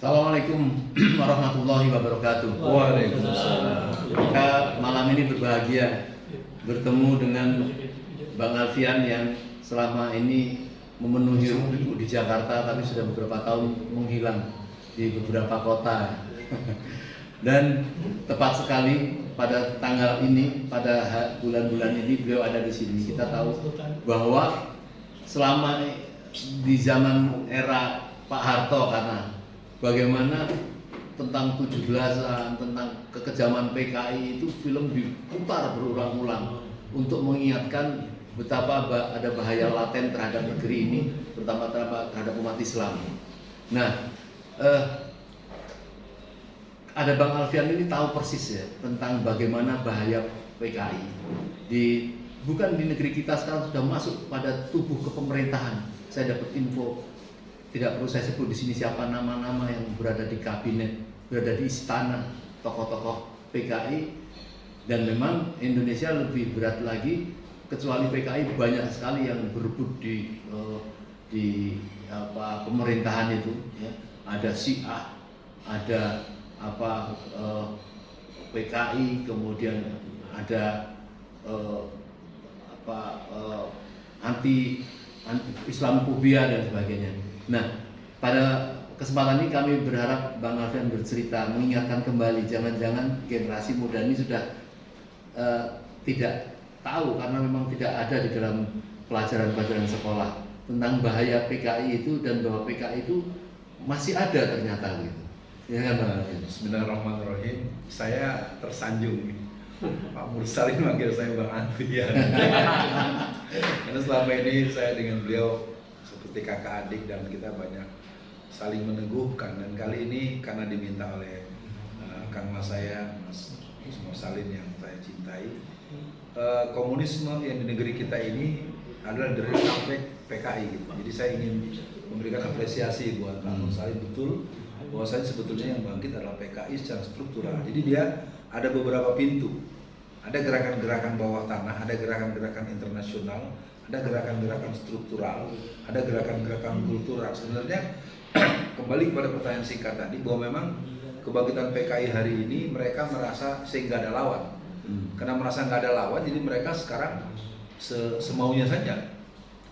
Assalamualaikum warahmatullahi wabarakatuh. Waalaikumsalam. Kita malam ini berbahagia bertemu dengan Bang Alfian yang selama ini memenuhi rindu di Jakarta, tapi sudah beberapa tahun menghilang di beberapa kota. Dan tepat sekali pada tanggal ini, pada bulan-bulan ini beliau ada di sini. Kita tahu bahwa selama di zaman era Pak Harto, karena bagaimana tentang 17-an, tentang kekejaman PKI itu film diputar berulang-ulang untuk mengingatkan betapa ada bahaya laten terhadap negeri ini, terutama terhadap umat Islam. Nah, ada Bang Alfian ini tahu persis ya tentang bagaimana bahaya PKI. Bukan di negeri kita sekarang sudah masuk pada tubuh kepemerintahan. Saya dapat info, tidak perlu saya sebut di sini siapa nama-nama yang berada di kabinet, berada di istana, tokoh-tokoh PKI. Dan memang Indonesia lebih berat lagi, kecuali PKI banyak sekali yang berebut di pemerintahan itu. Ya. Ada Syiah, ada PKI, kemudian ada anti Islamofobia dan sebagainya. Nah, pada kesempatan ini kami berharap Bang Alfian bercerita, mengingatkan kembali, jangan-jangan generasi muda ini sudah tidak tahu karena memang tidak ada di dalam pelajaran-pelajaran sekolah tentang bahaya PKI itu, dan bahwa PKI itu masih ada ternyata gitu. Ya kan Bang Alfian? Bismillahirrahmanirrahim. Saya tersanjung nih. Pak Mursalin manggil saya Bang Alfian. Karena selama ini saya dengan beliau seperti kakak adik dan kita banyak saling meneguhkan, dan kali ini karena diminta oleh Kang Mas saya, Mas Mursalin yang saya cintai, komunisme yang di negeri kita ini adalah dari sampai PKI gitu. Jadi saya ingin memberikan apresiasi buat Kang Mursalin, betul bahwasanya sebetulnya yang bangkit adalah PKI secara struktural. Jadi dia ada beberapa pintu, ada gerakan-gerakan bawah tanah, ada gerakan-gerakan internasional, ada gerakan-gerakan struktural, ada gerakan-gerakan kultural. Sebenarnya kembali kepada pertanyaan singkat tadi, bahwa memang kebangkitan PKI hari ini mereka merasa sehingga ada lawan. Karena merasa nggak ada lawan, jadi mereka sekarang semaunya saja.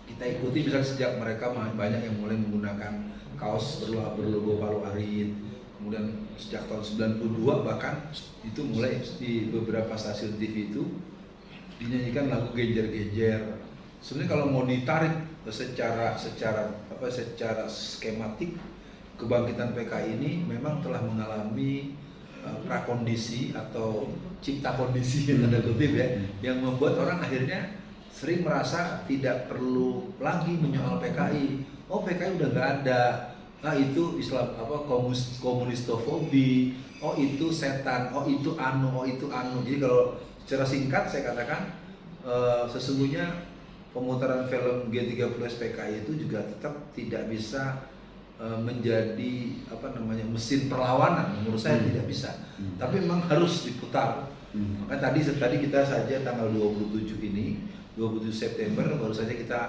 Kita ikuti misalnya sejak mereka banyak yang mulai menggunakan kaos berlogo Palu Arit, kemudian sejak tahun 92 bahkan itu mulai di beberapa stasiun TV itu dinyanyikan lagu Genjer-Genjer. Sebenarnya kalau mau ditarik secara skematik, kebangkitan PKI ini memang telah mengalami prakondisi atau cipta kondisi tanda kutip ya, yang membuat orang akhirnya sering merasa tidak perlu lagi menyoal PKI. Oh, PKI udah nggak ada. Nah, itu Islam komunistofobi. Oh, itu setan. Oh, itu anu. Oh, itu anu. Jadi kalau secara singkat saya katakan sesungguhnya pemutaran film G30S PKI itu juga tetap tidak bisa menjadi mesin perlawanan. Menurut saya tidak bisa. Tapi memang harus diputar. Maka tadi kita saja tanggal 27 ini, 27 September baru saja kita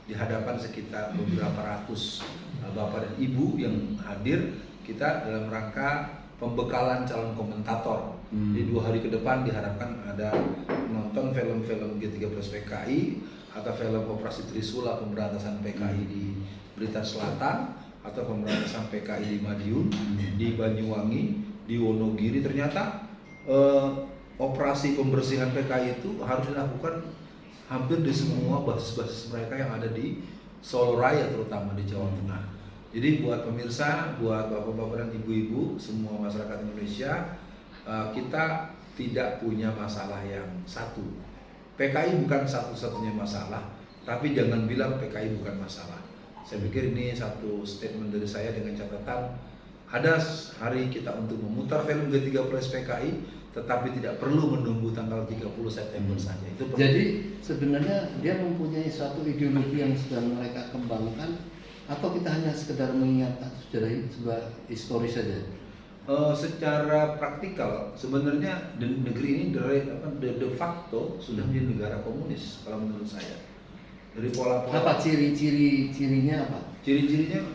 di hadapan sekitar beberapa ratus bapak dan ibu yang hadir, kita dalam rangka pembekalan calon komentator. Jadi 2 hari ke depan diharapkan ada menonton film-film G30 PKI atau film Operasi Trisula pemberantasan PKI di Blitar Selatan, atau pemberantasan PKI di Madiun, di Banyuwangi, di Wonogiri. Ternyata operasi pembersihan PKI itu harus dilakukan hampir di semua basis-basis mereka yang ada di Solo Raya, terutama di Jawa Tengah. Jadi buat pemirsa, buat bapak-bapak dan ibu-ibu, semua masyarakat Indonesia, kita tidak punya masalah yang satu. PKI bukan satu-satunya masalah, tapi jangan bilang PKI bukan masalah. Saya pikir ini satu statement dari saya dengan catatan, ada hari kita untuk memutar film G30 PKI, tetapi tidak perlu menunggu tanggal 30 September saja. Itu jadi sebenarnya dia mempunyai suatu ideologi yang sedang mereka kembangkan, atau kita hanya sekedar mengingat sebuah historis saja? Secara praktikal sebenarnya negeri ini de facto sudah menjadi negara komunis kalau menurut saya. Dari pola-pola apa ciri-cirinya apa? Ciri-cirinya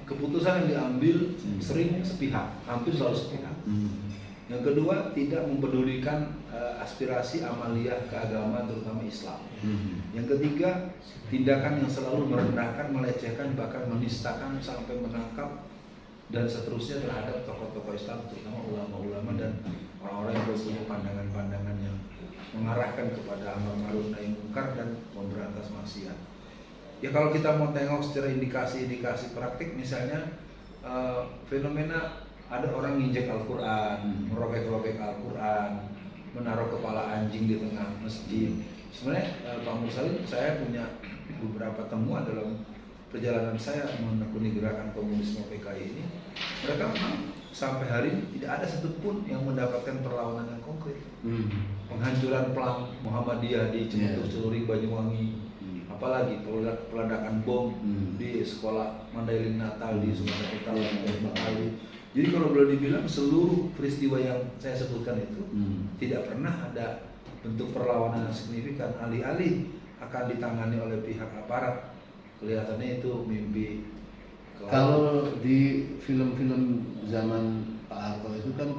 keputusan yang diambil sering sepihak, hampir selalu sepihak. Yang kedua, tidak mempedulikan aspirasi amalia keagamaan terutama Islam. Yang ketiga, tindakan yang selalu merendahkan, melecehkan, bahkan menistakan sampai menangkap dan seterusnya terhadap tokoh-tokoh Islam, terutama ulama-ulama dan orang-orang yang punya pandangan-pandangan yang mengarahkan kepada amar ma'ruf nahi munkar dan memberantas maksiat. Ya kalau kita mau tengok secara indikasi-indikasi praktik, misalnya fenomena ada orang nginjek Al-Quran, merobek-robek Al-Quran, menaruh kepala anjing di tengah masjid. Sebenarnya Pak Mursalin, saya punya beberapa temuan dalam perjalanan saya menekuni gerakan komunisme PKI ini. Mereka memang sampai hari ini tidak ada satupun yang mendapatkan perlawanan yang konkret. Penghancuran pelang Muhammadiyah di Cimatuk, Celuring, Banyuwangi, apalagi peledakan bom di sekolah Mandailing Natal di Sumatera Utara, Bali. Jadi kalau boleh dibilang seluruh peristiwa yang saya sebutkan itu tidak pernah ada bentuk perlawanan yang signifikan. Alih-alih akan ditangani oleh pihak aparat, kelihatannya itu mimpi. Kalau di film-film zaman Pak Harto itu kan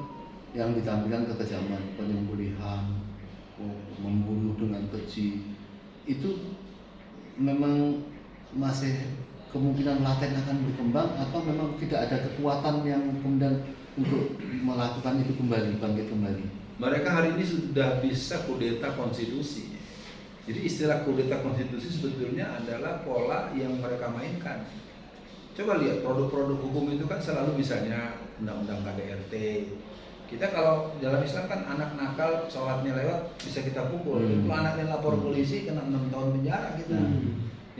yang ditampilkan kekejaman, penyembelihan, membunuh dengan keji, itu memang masih kemungkinan laten akan berkembang atau memang tidak ada kekuatan yang kemudian untuk melakukan itu kembali, bangkit kembali? Mereka hari ini sudah bisa kudeta konstitusi. Jadi istilah kudeta konstitusi sebetulnya adalah pola yang mereka mainkan. Coba lihat produk-produk hukum itu kan selalu misalnya undang-undang KDRT. Kita kalau dalam Islam kan anak nakal sholatnya lewat bisa kita pukul. Kalau anaknya lapor polisi kena 6 tahun penjara gitu.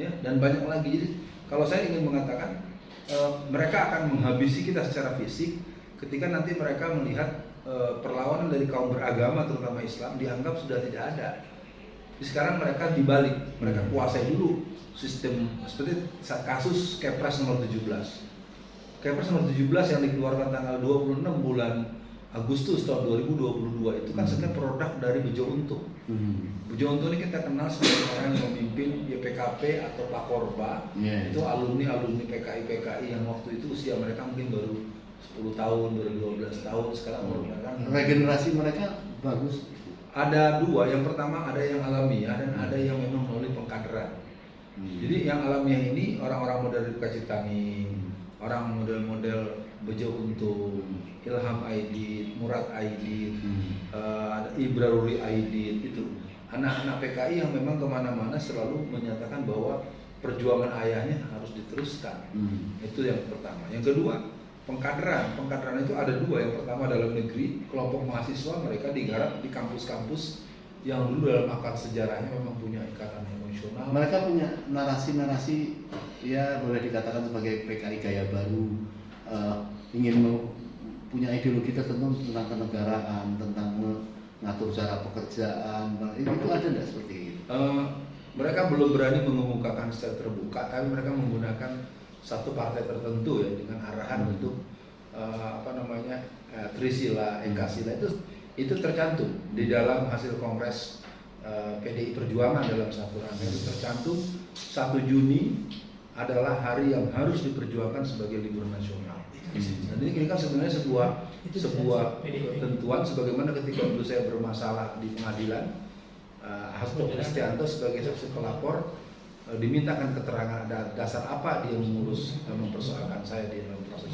Ya, dan banyak lagi. Jadi kalau saya ingin mengatakan mereka akan menghabisi kita secara fisik ketika nanti mereka melihat perlawanan dari kaum beragama terutama Islam dianggap sudah tidak ada. Jadi sekarang mereka dibalik, mereka kuasai dulu sistem seperti kasus Kepres nomor 17. Kepres nomor 17 yang dikeluarkan tanggal 26 bulan Agustus tahun 2022 itu kan sebenarnya produk dari Bejo Untung. Bejo Untung ini kita kenal sebagai orang yang memimpin YPKP atau Pakorba. Itu alumni PKI yang waktu itu usia mereka mungkin baru 10 tahun, baru 12 tahun, sekarang merupakan regenerasi mereka bagus. Ada dua, yang pertama ada yang alamiah dan ada yang memang melalui pengkaderan. Jadi yang alamiah ini orang-orang model Rifka Ciptani, orang model-model Bejo Untung, Ilham Aidit, Murad Aidit, Ibraruri Aidit, itu anak-anak PKI yang memang kemana-mana selalu menyatakan bahwa perjuangan ayahnya harus diteruskan. Itu yang pertama. Yang kedua, pengkaderan itu ada dua. Yang pertama dalam negeri, kelompok mahasiswa mereka digarap di kampus-kampus yang dulu dalam akar sejarahnya memang punya ikatan emosional. Mereka punya narasi-narasi, ya boleh dikatakan sebagai PKI gaya baru, ingin punya ideologi tertentu tentang kenegaraan, tentang mengatur cara pekerjaan. Itu ada tidak seperti itu? Mereka belum berani mengemukakan secara terbuka, tapi mereka menggunakan satu partai tertentu ya dengan arahan untuk Trisila, Ekasila itu tercantum di dalam hasil kongres PDI Perjuangan dalam satu rangkaian itu tercantum 1 Juni adalah hari yang harus diperjuangkan sebagai libur nasional. Dan ini kan sebenarnya sebuah ketentuan sebagaimana ketika dulu saya bermasalah di pengadilan, Hasto Kristianto sebagai saksi pelapor dimintakan keterangan ada dasar apa dia mempersoalkan saya di dalam proses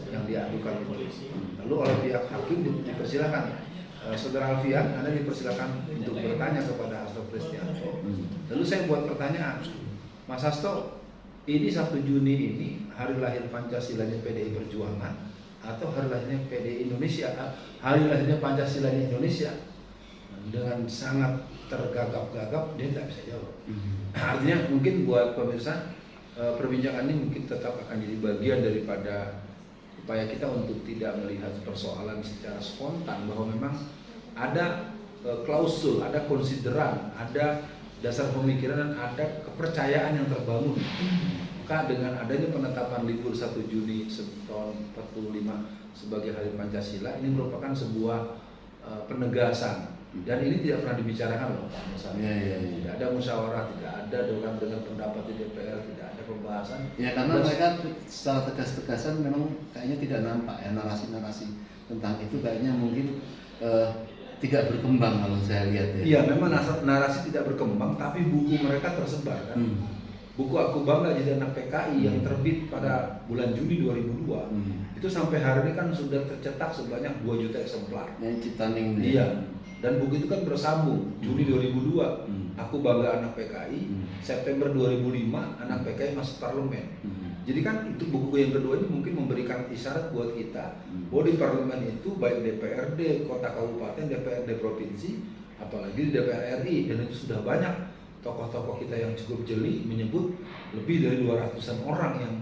yang diadukan itu. Lalu oleh pihak hakim dipersilakan, Saudara Alfian, Anda dipersilakan untuk bertanya kepada Hasto Kristianto. Lalu saya buat pertanyaan, Mas Hasto, ini 1 Juni ini hari lahir Pancasilanya PDI Perjuangan atau hari lahirnya PDI Indonesia, hari lahirnya Pancasila di Indonesia? Dengan sangat tergagap-gagap dia tidak bisa jawab. Artinya mungkin buat pemirsa perbincangan ini mungkin tetap akan jadi bagian daripada upaya kita untuk tidak melihat persoalan secara spontan, bahwa memang ada klausul, ada konsideran, ada dasar pemikiran dan ada kepercayaan yang terbangun. Maka dengan adanya penetapan libur 1 Juni tahun 45 sebagai Hari Pancasila, ini merupakan sebuah penegasan Dan ini tidak pernah dibicarakan loh Pak Musa. Tidak ada musyawarah, tidak ada dengar pendapat di DPR, tidak ada pembahasan. Ya karena mereka secara tegas-tegasan memang kayaknya tidak nampak ya narasi-narasi tentang itu, kayaknya mungkin tidak berkembang kalau saya lihat ya. Iya, memang narasi tidak berkembang, tapi buku mereka tersebar kan. Buku Aku Bangga Jadi Anak PKI yang terbit pada bulan Juni 2002 itu sampai hari ini kan sudah tercetak sebanyak 2 juta eksemplar. Yang Citaning. Iya. Dan buku itu kan bersambung. Juni 2002 Aku Bangga Anak PKI, September 2005 Anak PKI masuk parlemen. Jadi kan itu buku yang kedua ini mungkin memberikan isyarat buat kita bahwa di parlemen itu baik DPRD kota kabupaten, DPRD provinsi, apalagi di DPR RI, dan itu sudah banyak tokoh-tokoh kita yang cukup jeli menyebut lebih dari 200-an orang yang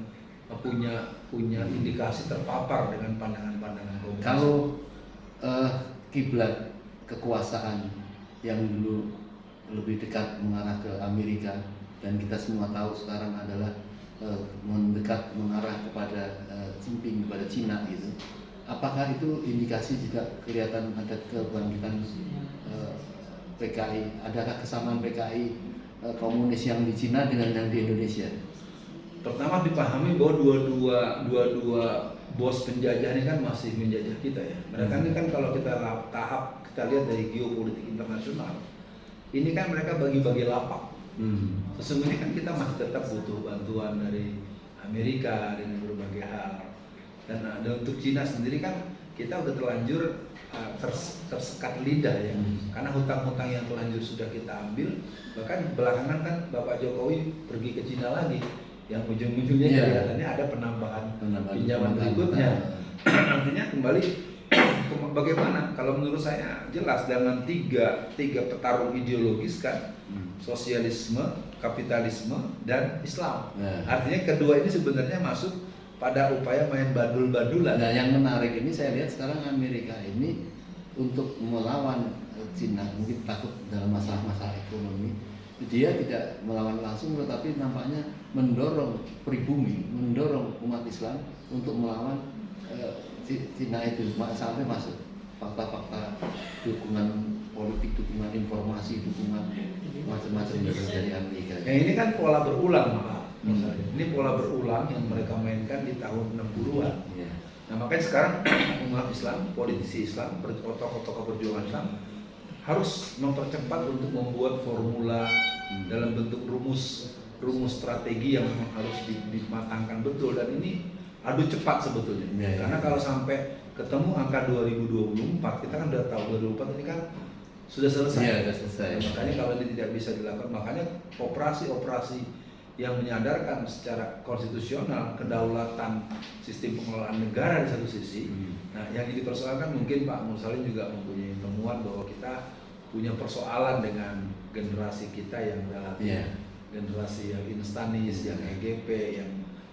punya indikasi terpapar dengan pandangan-pandangan komunis. Kalau kiblat kekuasaan yang dulu lebih dekat mengarah ke Amerika dan kita semua tahu sekarang adalah mendekat mengarah kepada Jinping, kepada Cina gitu. Apakah itu indikasi juga kelihatan ada kebangkitan PKI? Adakah kesamaan PKI komunis yang di Cina dengan yang di Indonesia? Pertama dipahami bahwa dua bos penjajah ini kan masih menjajah kita ya. Mereka ini kan kalau kita lihat dari geopolitik internasional, ini kan mereka bagi-bagi lapak. Sesungguhnya kan kita masih tetap butuh bantuan dari Amerika dengan berbagai hal. Dan untuk Cina sendiri kan kita udah terlanjur tersekat lidah ya, karena hutang-hutang yang terlanjur sudah kita ambil. Bahkan belakangan kan Bapak Jokowi pergi ke Cina lagi, yang ujung-ujungnya kelihatannya ada penambahan pinjaman berikutnya. Artinya kembali bagaimana? Kalau menurut saya jelas dengan tiga petarung ideologis kan, sosialisme, kapitalisme, dan Islam. Artinya kedua ini sebenarnya masuk pada upaya main badul-badulan. Nah, yang menarik ini saya lihat sekarang Amerika ini untuk melawan Cina, mungkin takut dalam masalah-masalah ekonomi, dia tidak melawan langsung, tetapi nampaknya mendorong pribumi, mendorong umat Islam untuk melawan Cina itu sampai masuk fakta-fakta dukungan politik, dukungan informasi, dukungan macam-macam dari Amerika. Yang ini kan pola berulang, Pak. Ini pola berulang yang mereka mainkan di tahun 60-an. Nah, makanya sekarang umat Islam, politisi Islam, tokoh-tokoh perjuangan Islam harus mempercepat untuk membuat formula dalam bentuk rumus strategi yang memang harus dimatangkan betul, dan ini adu cepat sebetulnya. Karena kalau sampai ketemu angka 2024, kita kan udah tahu 2024 ini kan sudah selesai. Sudah selesai. Nah, makanya kalau ini tidak bisa dilakukan, makanya operasi-operasi yang menyadarkan secara konstitusional kedaulatan sistem pengelolaan negara di satu sisi. Nah, yang dipersoalkan mungkin Pak Mursalim juga mempunyai temuan bahwa kita punya persoalan dengan generasi kita yang relatif generasi yang instanis, yang EGP, yang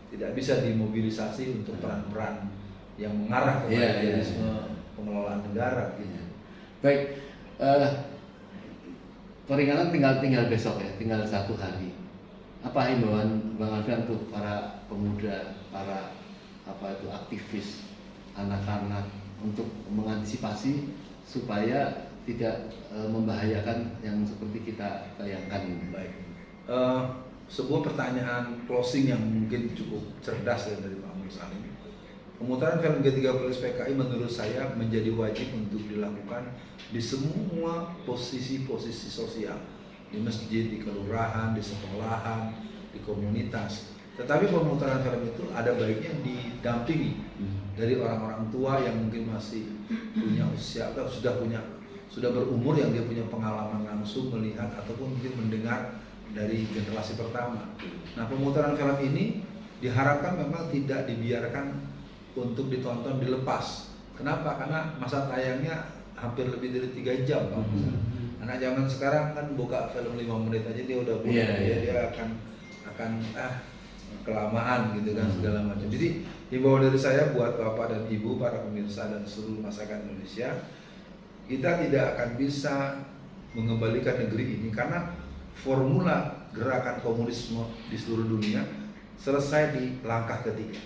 tidak bisa dimobilisasi untuk peran-peran yang mengarah kepada idealisme pengelolaan negara. Baik, peringatan tinggal besok ya, tinggal 1 hari. Apa himbauan Bang Alfian untuk para pemuda, para aktivis, anak-anak untuk mengantisipasi supaya tidak membahayakan yang seperti kita bayangkan ini? Baik, sebuah pertanyaan closing yang mungkin cukup cerdas ya dari Pak Mursalim. Pemutaran film G30 PKI menurut saya menjadi wajib untuk dilakukan di semua posisi-posisi sosial, di masjid, di kelurahan, di sekolahan, di komunitas. Tetapi pemutaran film itu ada baiknya didampingi dari orang-orang tua yang mungkin masih punya usia atau sudah berumur, yang dia punya pengalaman langsung melihat ataupun mungkin mendengar dari generasi pertama. Nah, pemutaran film ini diharapkan memang tidak dibiarkan untuk ditonton dilepas. Kenapa? Karena masa tayangnya hampir lebih dari 3 jam, Pak. Anak zaman sekarang kan buka film 5 menit aja dia udah punya, dia akan kelamaan gitu kan, segala macam. Jadi himbauan dari saya buat Bapak dan Ibu, para pemirsa dan seluruh masyarakat Indonesia, kita tidak akan bisa mengembalikan negeri ini karena formula gerakan komunisme di seluruh dunia selesai di langkah ketiga.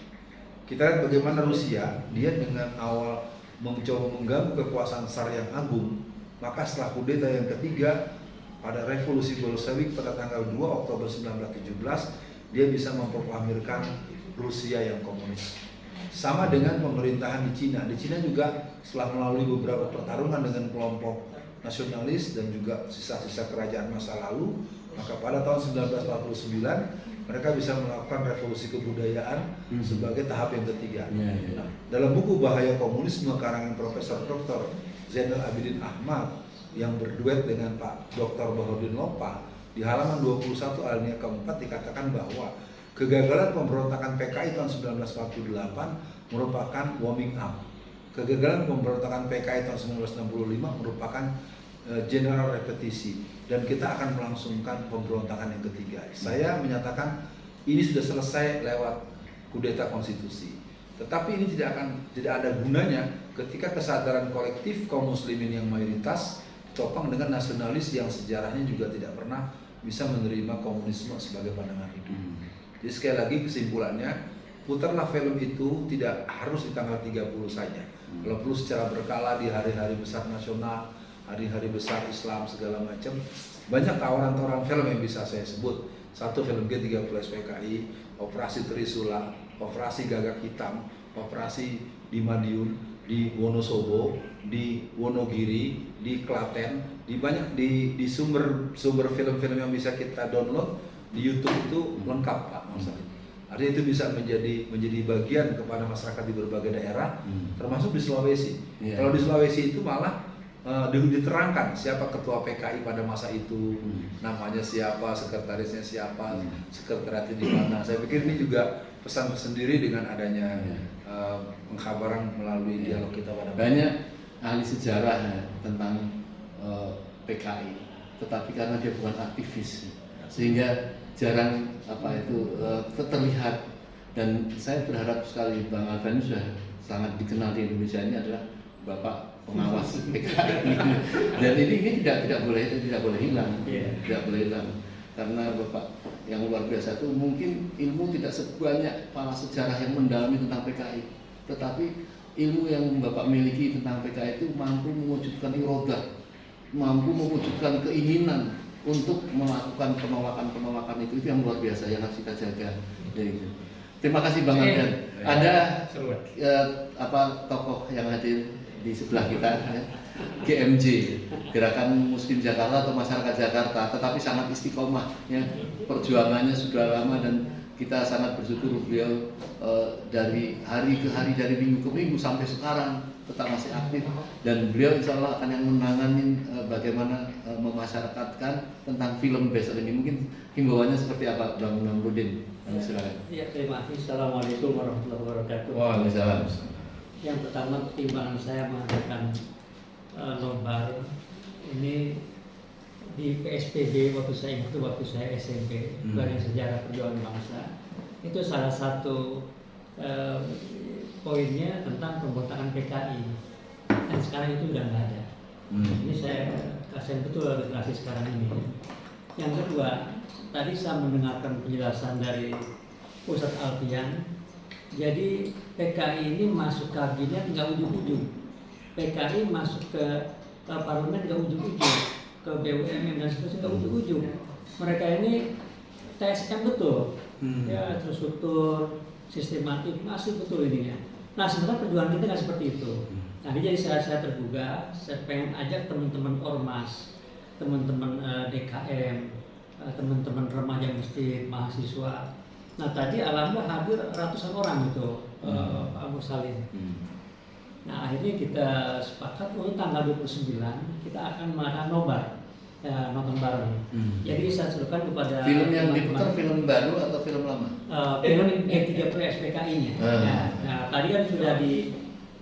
Kita lihat bagaimana Rusia, dia dengan awal mencoba mengganggu kekuasaan Tsar yang agung, Maka setelah kudeta yang ketiga pada revolusi Bolshevik pada tanggal 2 Oktober 1917, dia bisa memproklamirkan Rusia yang komunis. Sama dengan pemerintahan di Cina. Di Cina juga setelah melalui beberapa pertarungan dengan kelompok nasionalis dan juga sisa-sisa kerajaan masa lalu, maka pada tahun 1949 mereka bisa melakukan revolusi kebudayaan sebagai tahap yang ketiga. Nah, dalam buku Bahaya Komunisme karangan Profesor Dr. Zainal Abidin Ahmad yang berduet dengan Pak Dr. Baharudin Lopa, di halaman 21 alinea keempat dikatakan bahwa kegagalan pemberontakan PKI tahun 1948 merupakan warming up. Kegagalan pemberontakan PKI tahun 1965 merupakan general repetisi, dan kita akan melangsungkan pemberontakan yang ketiga. Saya menyatakan ini sudah selesai lewat kudeta konstitusi. Tetapi ini tidak ada gunanya ketika kesadaran kolektif kaum muslimin yang mayoritas ditopang dengan nasionalis yang sejarahnya juga tidak pernah bisa menerima komunisme sebagai pandangan hidup. Jadi sekali lagi kesimpulannya, putarlah film itu tidak harus di tanggal 30 saja. Kalau perlu secara berkala di hari-hari besar nasional, hari-hari besar Islam segala macam. Banyak tawaran-tawaran film yang bisa saya sebut. Satu, film G30 SPKI, Operasi Trisula, Operasi Gagak Hitam, Operasi di Madiun, di Wonosobo, di Wonogiri, di Klaten, di banyak di sumber film-film yang bisa kita download di YouTube itu lengkap, Pak Mas. Artinya itu bisa menjadi bagian kepada masyarakat di berbagai daerah, termasuk di Sulawesi. Kalau di Sulawesi itu malah diterangkan siapa ketua PKI pada masa itu, namanya siapa, sekretarisnya siapa, sekretariatnya di mana. Saya pikir ini juga pesan tersendiri dengan adanya pengkabaran melalui dialog kita pada banyak ahli sejarah tentang PKI, tetapi karena dia bukan aktivis sehingga jarang terlihat. Dan saya berharap sekali Bang Alvan sudah sangat dikenal di Indonesia, ini adalah Bapak pengawas PKI. Dan ini tidak boleh hilang, tidak boleh hilang, karena Bapak yang luar biasa itu. Mungkin ilmu tidak sebanyak para sejarah yang mendalami tentang PKI, tetapi ilmu yang Bapak miliki tentang PKI itu mampu mewujudkan irodah, mampu mewujudkan keinginan untuk melakukan penolakan itu yang luar biasa yang harus kita jaga. Jadi, terima kasih Bang Alvan. Ada tokoh yang hadir di sebelah kita, ya. GMJ, Gerakan Muslim Jakarta atau Masyarakat Jakarta, tetapi sangat istiqomah, ya. Perjuangannya sudah lama dan kita sangat bersyukur beliau dari hari ke hari, dari minggu ke minggu sampai sekarang tetap masih aktif, dan beliau insya Allah akan yang menangani bagaimana memasyarakatkan tentang film besok ini. Mungkin himbauannya seperti apa, Bang Rudin? Silakan. Ya, terima kasih. Assalamualaikum warahmatullahi wabarakatuh. Waalaikumsalam. Yang pertama, pertimbangan saya mengadakan nobar ini di PSPB waktu saya SMP, Pelajaran Sejarah Perjuangan Bangsa. Itu salah satu poinnya tentang pemberontakan PKI, dan sekarang itu udah nggak ada. Ini saya kasihan betul literasi sekarang ini. Yang kedua, tadi saya mendengarkan penjelasan dari Ustadz Alfian. Jadi PKI ini masuk kabinet nggak ujung-ujung, PKI masuk ke parlemen nggak ujung-ujung, ke BUMN dan seterusnya nggak ujung-ujung. Mereka ini TSM betul, ya, terstruktur, sistematik, masih betul ininya. Nah, sebenarnya perjuangan kita nggak seperti itu. Nah, jadi saya tergugah, saya pengen ajak teman-teman ormas, teman-teman DKM, teman-teman remaja masjid, mahasiswa. Nah, tadi alhamdulillah hadir ratusan orang itu, Pak Abu Salim. Nah, akhirnya kita sepakat untuk tanggal 29 kita akan mengadakan nobar, nonton bareng. Jadi saya serukan kepada film yang diputar film baru atau film lama? Film G30 SPKI-nya. Nah, tadi kan sudah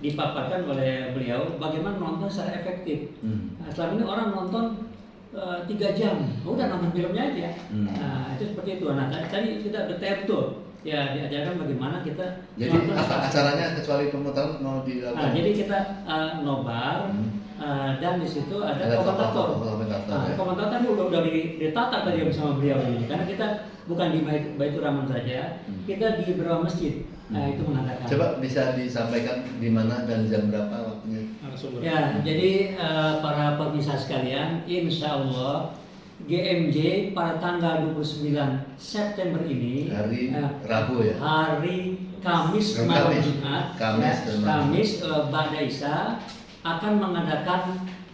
dipaparkan oleh beliau bagaimana nonton secara efektif. Nah, selama ini orang nonton 3 jam, udah nonton filmnya aja. Nah, itu seperti itu. Nah, tadi kita detail tuh, ya diajarkan bagaimana kita. Jadi acaranya kecuali pemutaran mau dilakukan. Nah, jadi kita nobar, dan di situ ada komentator. Komentator udah ditata tadi bersama beliau ini, karena kita bukan di Baitur Rahman saja, kita di beberapa masjid. Nah, itu menandakan. Coba bisa disampaikan di mana dan jam berapa waktunya? narasumber. Ya, jadi para pemirsa sekalian, insya Allah GMJ pada tanggal 29 September ini Hari eh, Rabu ya. hari Kamis Kamis. malam Jumat, Kamis dan malam. Kamis Ba'da Isya akan mengadakan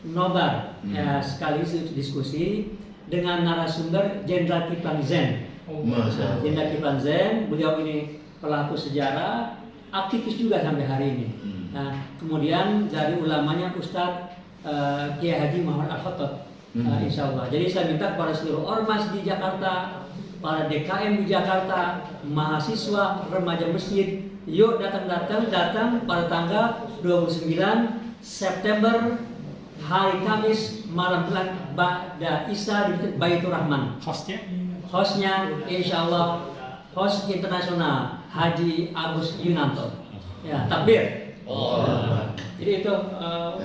nobar sekaligus diskusi dengan narasumber Jenderal Kiflan Zen. Masya Allah. Jenderal Kiflan Zen, beliau ini pelaku sejarah, aktivis juga sampai hari ini. Nah, kemudian dari ulamanya Ustadz Kiai Haji Muhammad Al-Khattab, insya Allah. Jadi saya minta kepada seluruh ormas di Jakarta, para DKM di Jakarta, mahasiswa, remaja masjid, yuk datang pada tanggal 29 September hari Kamis malam bulan Ba'da Isya di Masjid Baitur Rahman. Hostnya insya Allah host internasional Haji Agus Yunanto. Ya, takbir. Jadi itu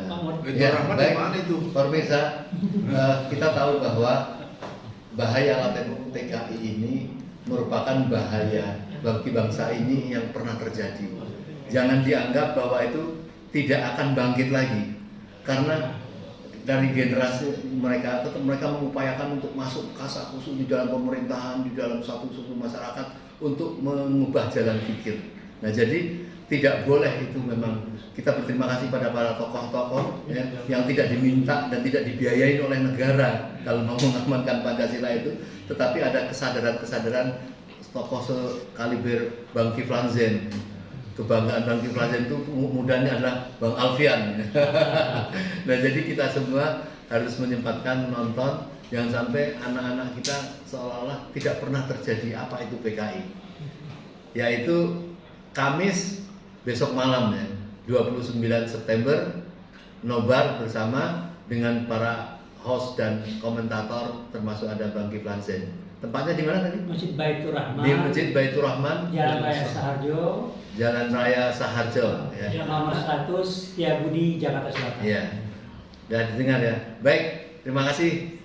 Pak Mur. Itu Ya, Rahman baik. di mana itu? Pemirsa, kita tahu bahwa bahaya laten PKI ini merupakan bahaya bagi bangsa ini yang pernah terjadi. Jangan dianggap bahwa itu tidak akan bangkit lagi, karena dari generasi mereka tetap mereka mengupayakan untuk masuk kasak-kusuk di dalam pemerintahan, di dalam satu suku masyarakat untuk mengubah jalan pikir. Nah, jadi tidak boleh itu. Memang kita berterima kasih pada para tokoh-tokoh ya, yang tidak diminta dan tidak dibiayai oleh negara kalau mau mengamankan Pancasila itu, tetapi ada kesadaran-kesadaran tokoh sekaliber Bang Kiflan Zen. Kebanggaan Bang Kiflan Zen itu mudahnya adalah Bang Alfian. Nah, jadi kita semua harus menyempatkan nonton, jangan sampai anak-anak kita seolah-olah tidak pernah terjadi apa itu PKI. Yaitu Kamis besok malam ya, 29 September, nobar bersama dengan para host dan komentator, termasuk ada Bang Kiflan Zen. Tempatnya di mana tadi? Masjid Baitur Rahman. Di Masjid Baitur Rahman, Jalan Raya Saharjo. Jalan Raya Saharjo. Ya. Nomor 100 Setiabudi, Jakarta Selatan. Ya. Dan dengar ya. Baik, terima kasih.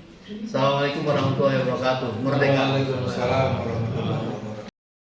Assalamualaikum warahmatullahi wabarakatuh. Merdeka. Waalaikumsalam warahmatullahi wabarakatuh.